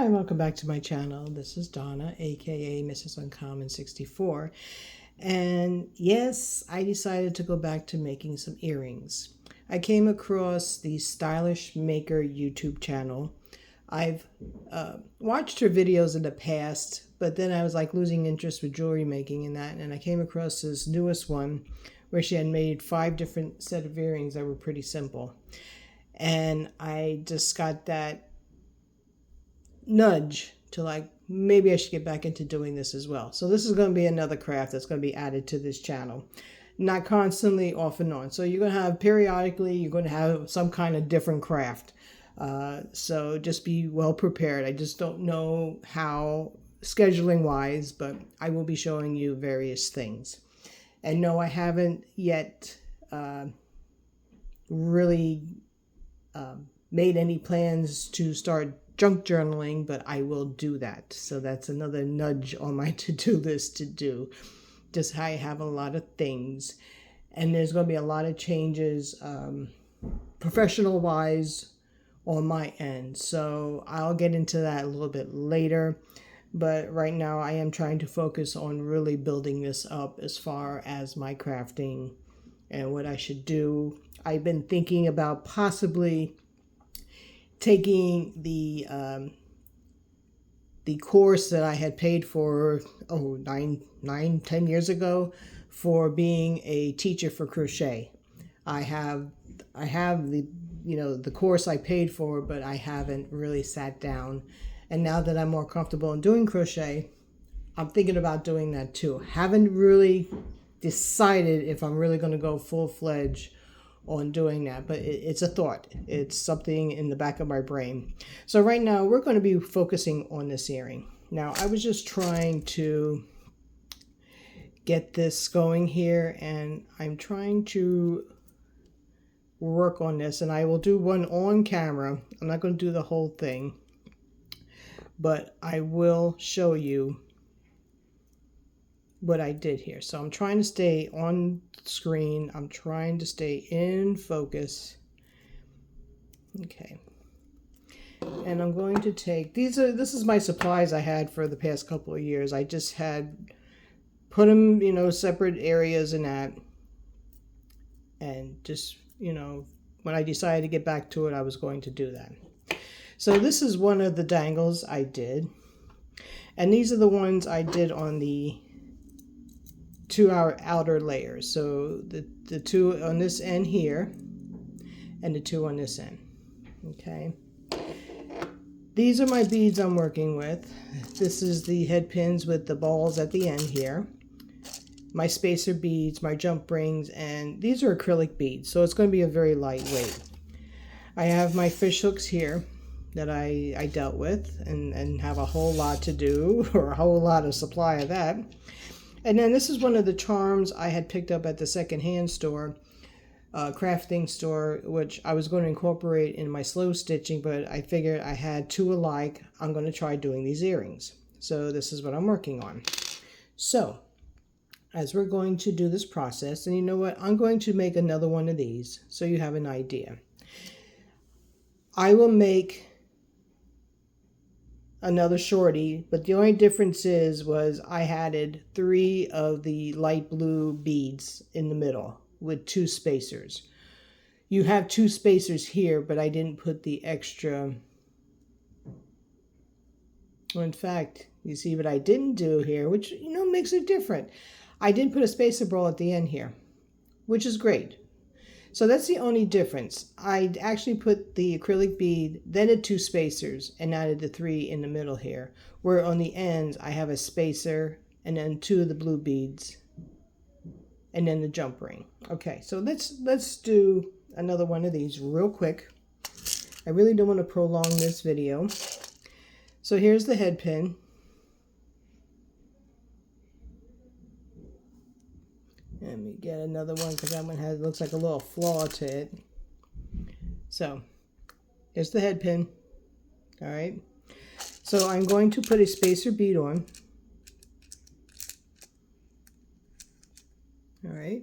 Hi, welcome back to my channel. This is Donna, aka Mrs. Uncommon 64. And yes, I decided to go back to making some earrings. I came across the Stylish Maker YouTube channel. I've watched her videos in the past, but then I was like losing interest with jewelry making and that, and I came across this newest one where she had made 5 different set of earrings that were pretty simple. And I just got that nudge to like, maybe I should get back into doing this as well. So this is going to be another craft that's going to be added to this channel. Not constantly, off and on. So you're going to have periodically, you're going to have some kind of different craft. So just be well prepared. I just don't know how scheduling wise, but I will be showing you various things. And no, I haven't yet really made any plans to start junk journaling, but I will do that. So that's another nudge on my to-do list to do. Just I have a lot of things, and there's going to be a lot of changes professional wise on my end. So I'll get into that a little bit later. But right now I am trying to focus on really building this up as far as my crafting and what I should do. I've been thinking about possibly taking the course that I had paid for 10 years ago for being a teacher for crochet. I have the the course I paid for, but I haven't really sat down. And now that I'm more comfortable in doing crochet, I'm thinking about doing that too. Haven't really decided if I'm really going to go full-fledged on doing that, but it's a thought. It's something in the back of my brain. So right now we're going to be focusing on this earring. Now I was just trying to get this going here, and I'm trying to work on this, and I will do one on camera. I'm not going to do the whole thing, but I will show you what I did here. So I'm trying to stay on screen. I'm trying to stay in focus. Okay. And I'm going to take, this is my supplies I had for the past couple of years. I just had put them, separate areas in that. And just, when I decided to get back to it, I was going to do that. So this is one of the dangles I did. And these are the ones I did on the 2 outer layers. So the 2 on this end here and the 2 on this end. Okay. These are my beads I'm working with. This is the head pins with the balls at the end here. My spacer beads, my jump rings, and these are acrylic beads, so it's going to be a very lightweight. I have my fish hooks here that I dealt with and have a whole lot to do, or a whole lot of supply of that. And then this is one of the charms I had picked up at the secondhand store, crafting store, which I was going to incorporate in my slow stitching, but I figured I had 2 alike. I'm going to try doing these earrings. So this is what I'm working on. So as we're going to do this process, and you know what, I'm going to make another one of these so you have an idea. I will make another shorty, but the only difference was I added 3 of the light blue beads in the middle with 2 spacers. You have 2 spacers here, but I didn't put the extra. Well, in fact, you see what I didn't do here, which makes it different. I did put a spacer ball at the end here, which is great. So that's the only difference. I actually put the acrylic bead, then the 2 spacers, and added the 3 in the middle here. Where on the ends, I have a spacer, and then 2 of the blue beads, and then the jump ring. Okay, so let's do another one of these real quick. I really don't want to prolong this video. So here's the head pin. Let me get another one because that one looks like a little flaw to it. So here's the head pin. All right. So I'm going to put a spacer bead on. All right.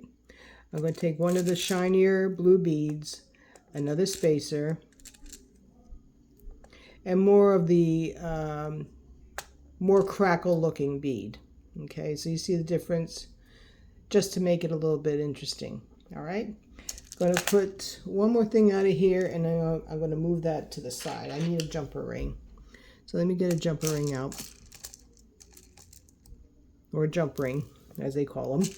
I'm going to take one of the shinier blue beads, another spacer, and more of the more crackle looking bead. Okay, so you see the difference, just to make it a little bit interesting. All right, going to put one more thing out of here, and then I'm going to move that to the side. I need a jumper ring, so let me get a jumper ring out, or a jump ring as they call them,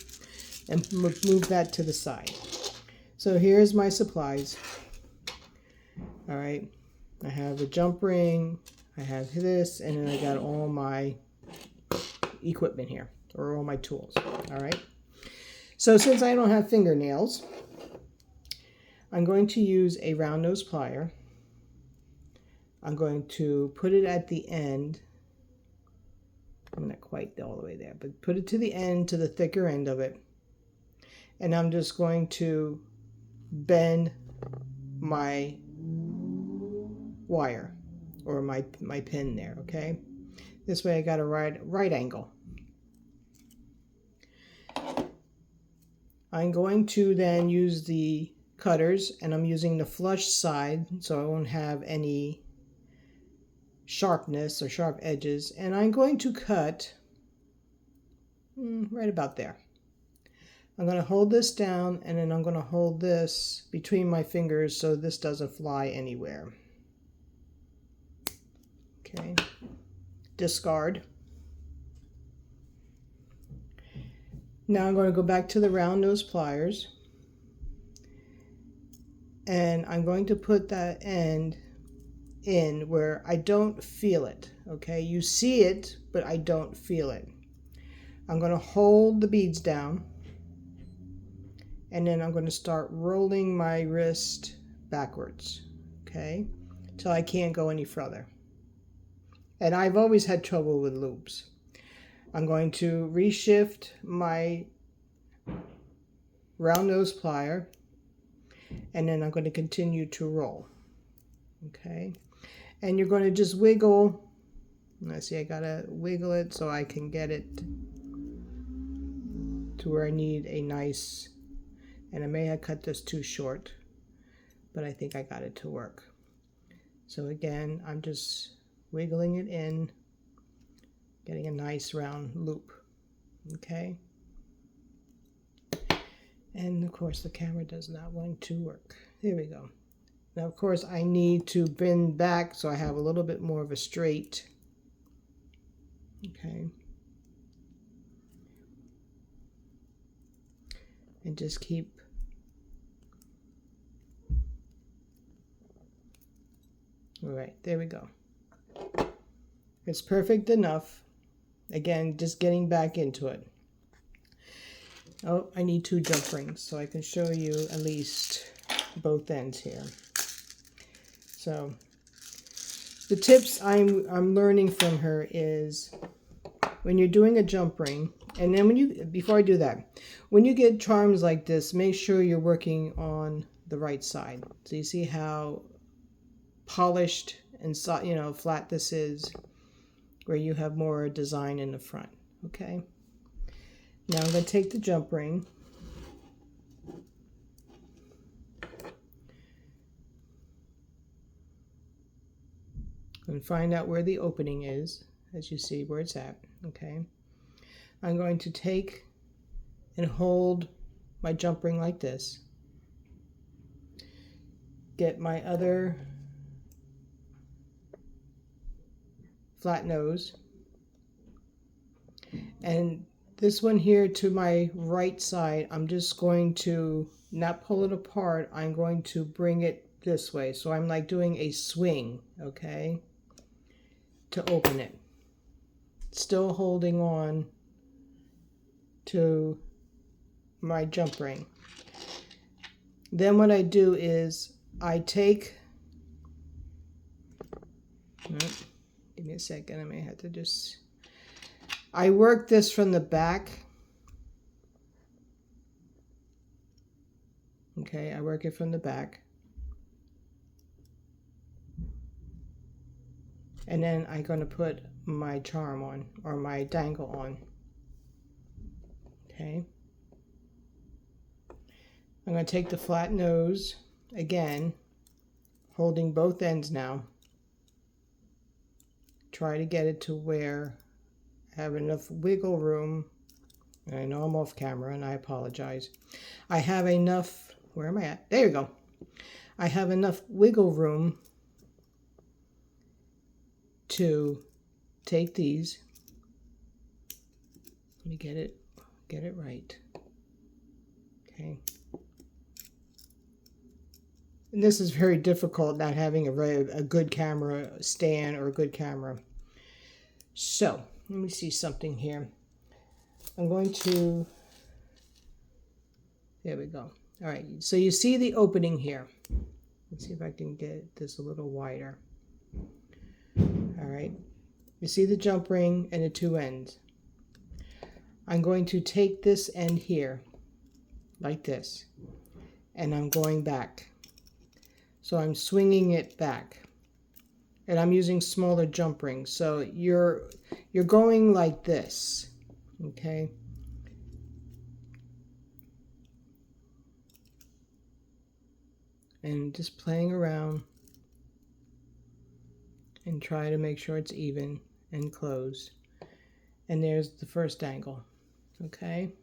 and move that to the side. So here's my supplies. All right, I have a jump ring, I have this, and then I got all my equipment here, or all my tools. All right, so since I don't have fingernails, I'm going to use a round nose plier. I'm going to put it at the end. I'm not quite all the way there, but put it to the end, to the thicker end of it. And I'm just going to bend my wire, or my pin there, okay? This way I got a right angle. I'm going to then use the cutters, and I'm using the flush side so I won't have any sharpness or sharp edges, and I'm going to cut right about there. I'm going to hold this down, and then I'm going to hold this between my fingers so this doesn't fly anywhere. Okay, discard. Now I'm going to go back to the round nose pliers, and I'm going to put that end in where I don't feel it. Okay, you see it, but I don't feel it. I'm going to hold the beads down, and then I'm going to start rolling my wrist backwards, okay, till I can't go any further. And I've always had trouble with loops. I'm going to reshift my round nose plier, and then I'm going to continue to roll. Okay, and you're going to just wiggle. Let's see, I gotta wiggle it so I can get it to where I need a nice, and I may have cut this too short, but I think I got it to work. So again, I'm just wiggling it in, getting a nice round loop. Okay, and of course the camera does not want to work. There we go. Now of course I need to bend back so I have a little bit more of a straight. Okay, and just keep all right, there we go. It's perfect enough. Again, just getting back into it. Oh, I need 2 jump rings so I can show you at least both ends here. So the tips I'm learning from her is, when you're doing a jump ring, and then before I do that, when you get charms like this, make sure you're working on the right side. So you see how polished and flat this is, where you have more design in the front. Okay, now I'm going to take the jump ring, and find out where the opening is, as you see where it's at. Okay, I'm going to take and hold my jump ring like this, get my other flat nose, and this one here to my right side, I'm just going to not pull it apart, I'm going to bring it this way, so I'm like doing a swing, okay, to open it, still holding on to my jump ring. Then what I do is I take, give me a second, I may have to just, I work this from the back. Okay, I work it from the back. And then I'm going to put my charm on, or my dangle on. Okay. I'm going to take the flat nose, again, holding both ends now. try to get it to where I have enough wiggle room. I know I'm off camera and I apologize. I have enough, where am I at? There you go. I have enough wiggle room to take these. Let me get it right. Okay. And this is very difficult not having a good camera stand or a good camera. So, let me see something here. I'm going to, there we go. All right, so you see the opening here. Let's see if I can get this a little wider. All right, you see the jump ring and the two ends. I'm going to take this end here, like this, and I'm going back. So I'm swinging it back. And I'm using smaller jump rings. So you're going like this. Okay. And just playing around and try to make sure it's even and closed. And there's the first angle. Okay.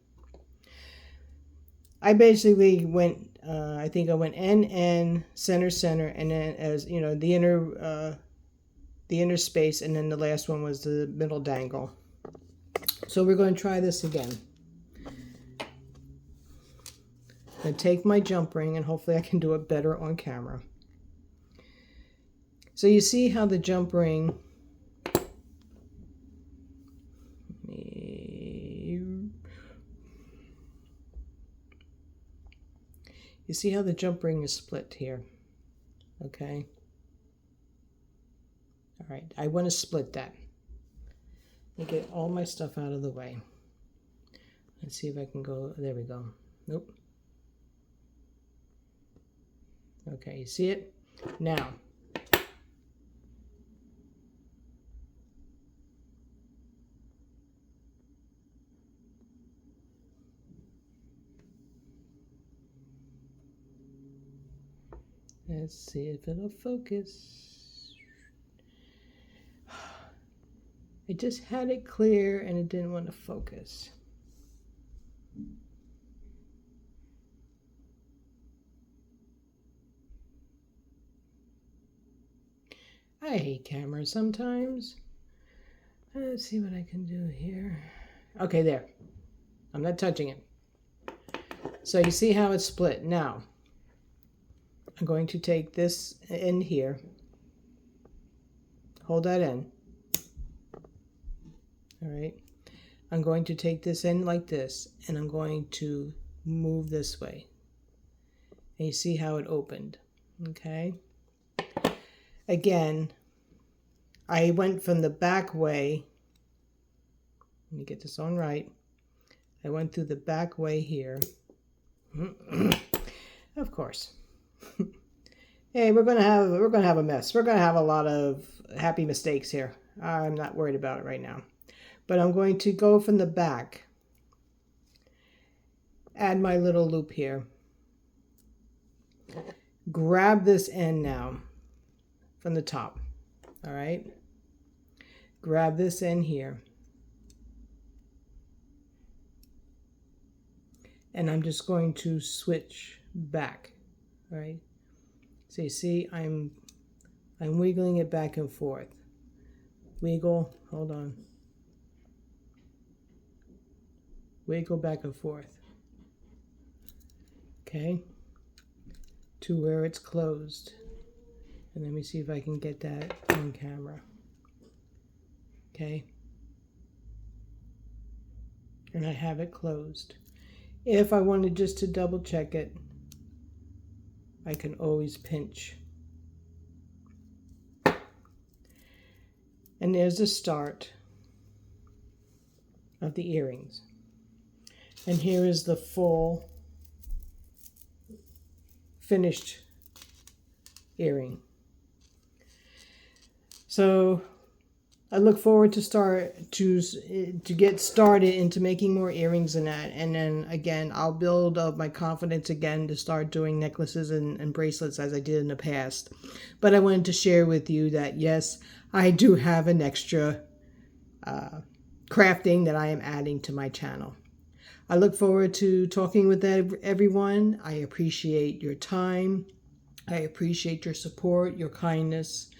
I basically went, I think I went N, center, and then, as you know, the inner space, and then the last one was the middle dangle. So we're going to try this again. I'm going to take my jump ring, and hopefully I can do it better on camera. So you see how the jump ring, you see how the jump ring is split here, okay? All right, I want to split that. Let me get all my stuff out of the way. Let's see if I can go, there we go. Nope. Okay, you see it? Now, let's see if it'll focus. I just had it clear and it didn't want to focus. I hate cameras sometimes. Let's see what I can do here. Okay, there. I'm not touching it. So you see how it's split. Now, I'm going to take this end here. Hold that in. All right. I'm going to take this end like this, and I'm going to move this way. And you see how it opened. Okay. Again, I went from the back way. Let me get this on right. I went through the back way here. Of course. Hey, we're gonna have a mess. We're gonna have a lot of happy mistakes here. I'm not worried about it right now. But I'm going to go from the back. Add my little loop here. Grab this end now from the top. All right. Grab this end here. And I'm just going to switch back. All right. So you see, I'm wiggling it back and forth. Wiggle, hold on. Wiggle back and forth. Okay. To where it's closed. And let me see if I can get that on camera. Okay. And I have it closed. If I wanted just to double check it, I can always pinch. And there's the start of the earrings. And here is the full finished earring. So I look forward to get started into making more earrings and that, and then again I'll build up my confidence again to start doing necklaces and bracelets as I did in the past. But I wanted to share with you that yes, I do have an extra crafting that I am adding to my channel. I look forward to talking with everyone. I appreciate your time. I appreciate your support, your kindness,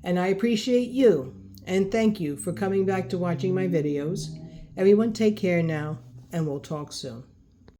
and I appreciate you. And thank you for coming back to watching my videos. Everyone take care now, and we'll talk soon.